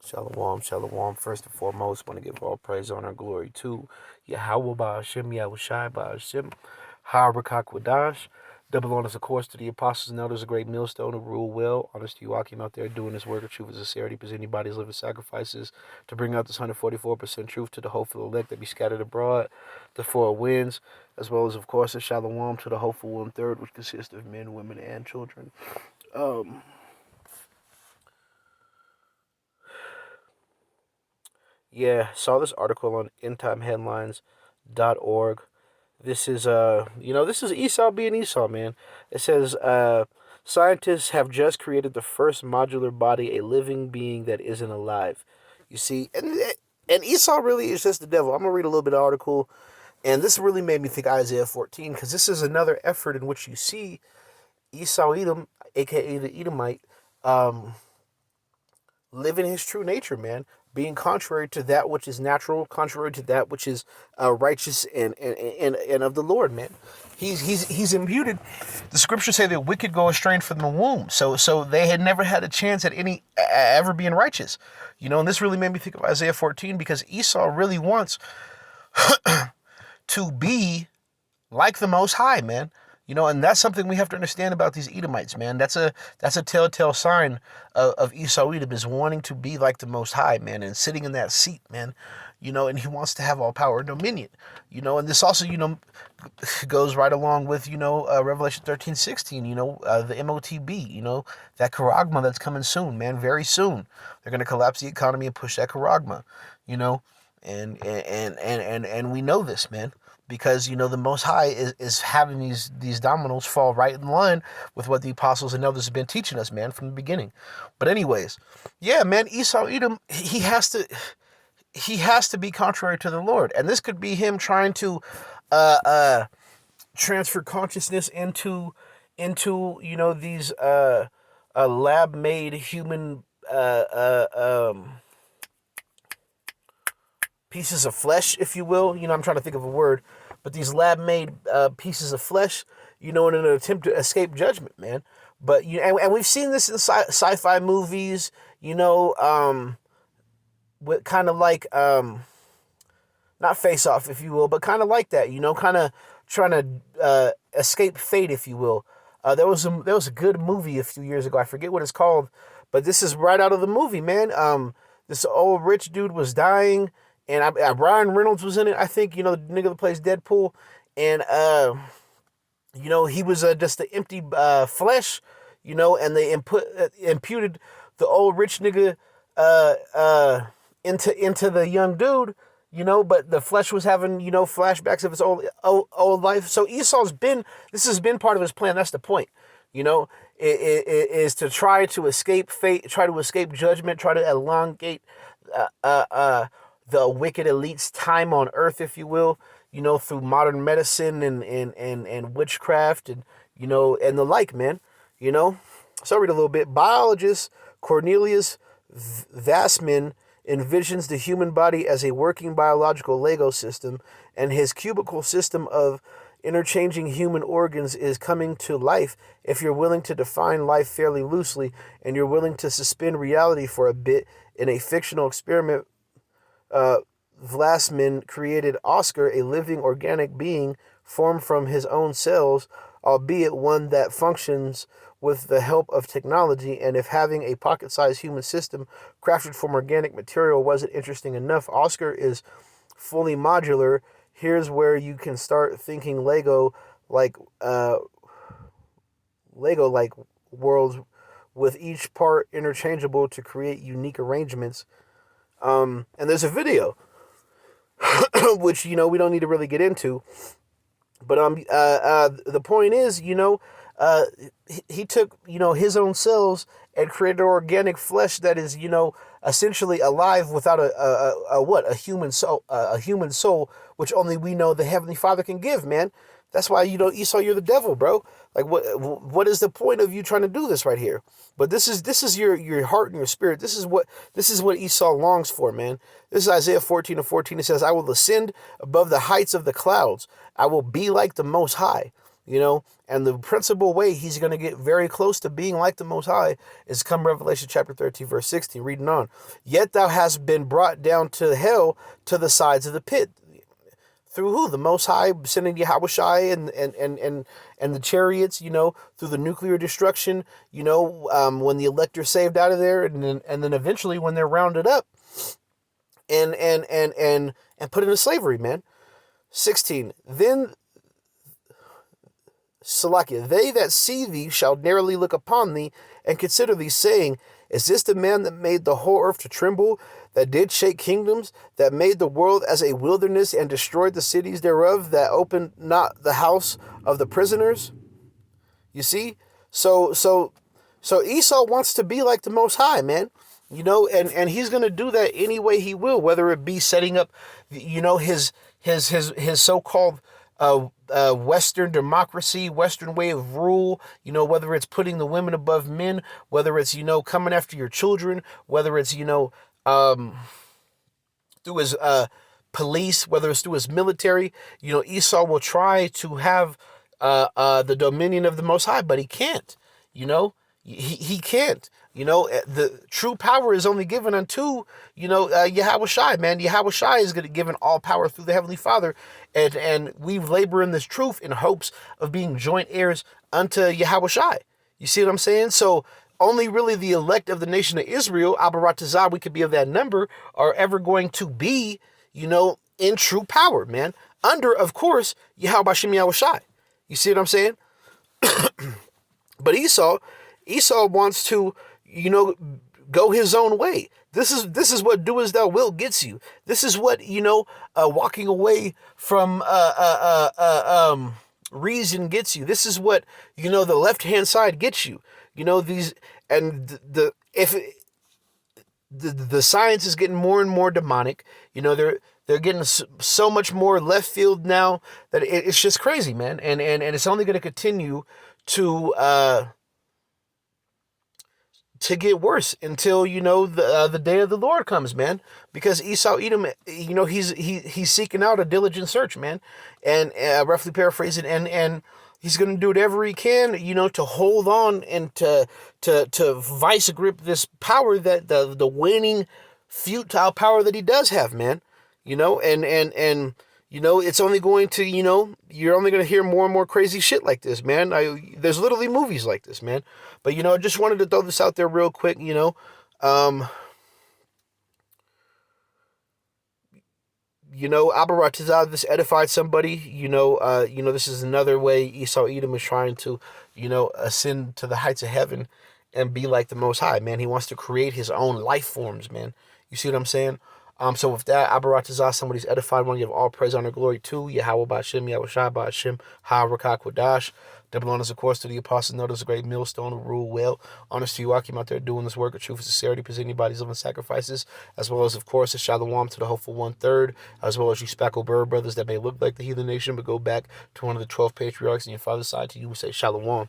Shalom, shalom. First and foremost, want to give all praise, honor, and glory to Yahweh Ba'ashem, Yahweh Shai Ba'ashem, Harakak Wadash. Double honors, of course, to the apostles and elders, a great millstone who rule well. Honors to you, Akim, out there doing this work of truth and sincerity, presenting bodies, living sacrifices to bring out this 144% truth to the hopeful elect that be scattered abroad, the four winds, as well as, of course, a shalom to the hopeful one third, which consists of men, women, and children. Yeah, saw this article on endtimeheadlines.org. This is this is Esau being Esau, man. It says scientists have just created the first modular body, a living being that isn't alive. You see, and Esau really is just the devil. I'm gonna read a little bit of the article, and this really made me think Isaiah 14 because this is another effort in which you see Esau Edom, aka the Edomite, um, living his true nature, man, being contrary to that which is natural, contrary to that which is righteous and of the Lord, man. He's imputed. The scriptures say that wicked go astray from the womb. So they had never had a chance at any ever being righteous, And this really made me think of Isaiah 14 because Esau really wants to be like the Most High, man. And that's something we have to understand about these Edomites, man. That's a telltale sign of Esau Edom is wanting to be like the Most High, man, and sitting in that seat, man. And he wants to have all power and dominion. And this also, goes right along with, Revelation 13:16, the MOTB, that charagma that's coming soon, man, very soon. They're going to collapse the economy and push that charagma, and we know this, man, because the Most High is having these dominoes fall right in line with what the apostles and others have been teaching us, man, from the beginning. But anyways, yeah, man, Esau Edom, he has to be contrary to the Lord, and this could be him trying to transfer consciousness into these lab made human pieces of flesh, if you will. I'm trying to think of a word, but these lab-made pieces of flesh, in an attempt to escape judgment, man. But and we've seen this in sci-fi movies, with kind of like not Face Off, if you will, but kind of like that, kind of trying to escape fate, if you will. There was a good movie a few years ago. I forget what it's called, but this is right out of the movie, man. This old rich dude was dying. And Ryan Reynolds was in it, I think, the nigga that plays Deadpool. And, he was just the empty flesh, and they imputed the old rich nigga into the young dude, but the flesh was having, flashbacks of his old life. So this has been part of his plan. That's the point, it is to try to escape fate, try to escape judgment, try to elongate the wicked elite's time on earth, if you will, through modern medicine and witchcraft and, and the like, man, So I'll read a little bit. Biologist Cornelius Vassman envisions the human body as a working biological Lego system, and his cubical system of interchanging human organs is coming to life if you're willing to define life fairly loosely and you're willing to suspend reality for a bit in a fictional experiment. Vlasman created Oscar, a living organic being formed from his own cells, albeit one that functions with the help of technology. And if having a pocket-sized human system crafted from organic material wasn't interesting enough, Oscar is fully modular. Here's where you can start thinking Lego like worlds with each part interchangeable to create unique arrangements. And there's a video, which, we don't need to really get into. But the point is, he took, his own cells and created organic flesh that is, essentially alive without a human soul, which only we know the Heavenly Father can give, man. That's why, Esau, you're the devil, bro. Like, what is the point of you trying to do this right here? But this is your heart and your spirit. This is what Esau longs for, man. This is Isaiah 14:14. It says, "I will ascend above the heights of the clouds. I will be like the Most High." you know, and the principal way he's going to get very close to being like the Most High is come Revelation chapter 13, verse 16, reading on. Yet thou hast been brought down to hell, to the sides of the pit. Through who? The Most High sending Yahushai and the chariots, you know, through the nuclear destruction, you know, when the elect are saved out of there, and then eventually when they're rounded up and put into slavery, man. 16. Then Salakia, they that see thee shall narrowly look upon thee, and consider thee, saying, is this the man that made the whole earth to tremble, that did shake kingdoms, that made the world as a wilderness, and destroyed the cities thereof, that opened not the house of the prisoners? You see? So Esau wants to be like the Most High, man. You know, and he's gonna do that any way he will, whether it be setting up, you know, his so-called Western democracy, Western way of rule, you know, whether it's putting the women above men, whether it's, you know, coming after your children, whether it's, you know, through his police, whether it's through his military, you know, Esau will try to have the dominion of the Most High, but he can't, you know, he can't. You know, the true power is only given unto, you know, Yahushai, man. Yahushai is going to give all power through the Heavenly Father. And we labor in this truth in hopes of being joint heirs unto Yahushai. You see what I'm saying? So only really the elect of the nation of Israel, Abaratazah, we could be of that number, are ever going to be, you know, in true power, man. Under, of course, Yahushua Yahushai. You see what I'm saying? But Esau wants to, you know, go his own way. This is what do as thou wilt gets you. This is what, you know, walking away from reason gets you. This is what, you know, the left-hand side gets you. You know, these, and the science is getting more and more demonic. You know, they're getting so much more left field now that it's just crazy, man. And it's only going to continue to get worse until, you know, the day of the Lord comes, man. Because Esau Edom, you know, he's seeking out a diligent search, man, and roughly paraphrasing, and he's going to do whatever he can, you know, to hold on and to vice grip this power, that the waning futile power that he does have, man. You know, and you know, it's only going to, you know, you're only going to hear more and more crazy shit like this, man. There's literally movies like this, man. But, you know, I just wanted to throw this out there real quick, you know. You know, Abaratazah, this edified somebody. You know, this is another way Esau Edom is trying to, you know, ascend to the heights of heaven and be like the Most High, man. He wants to create his own life forms, man. You see what I'm saying? So with that, Abaratazah, somebody's edified. I want to give all praise, honor, glory to Yahweh Ba'ashem, Yahushua Ba'ashem, Ha-Rakah Quadash. Double honors, of course, to the apostles. Notice a great millstone who rule well. Honors to you, Akim, out there doing this work of truth and sincerity, presenting bodies, living sacrifices, as well as, of course, a shalom to the hopeful 1/3, as well as you spackle bird brothers that may look like the heathen nation, but go back to one of the 12 patriarchs on your father's side. To you, we say shalom.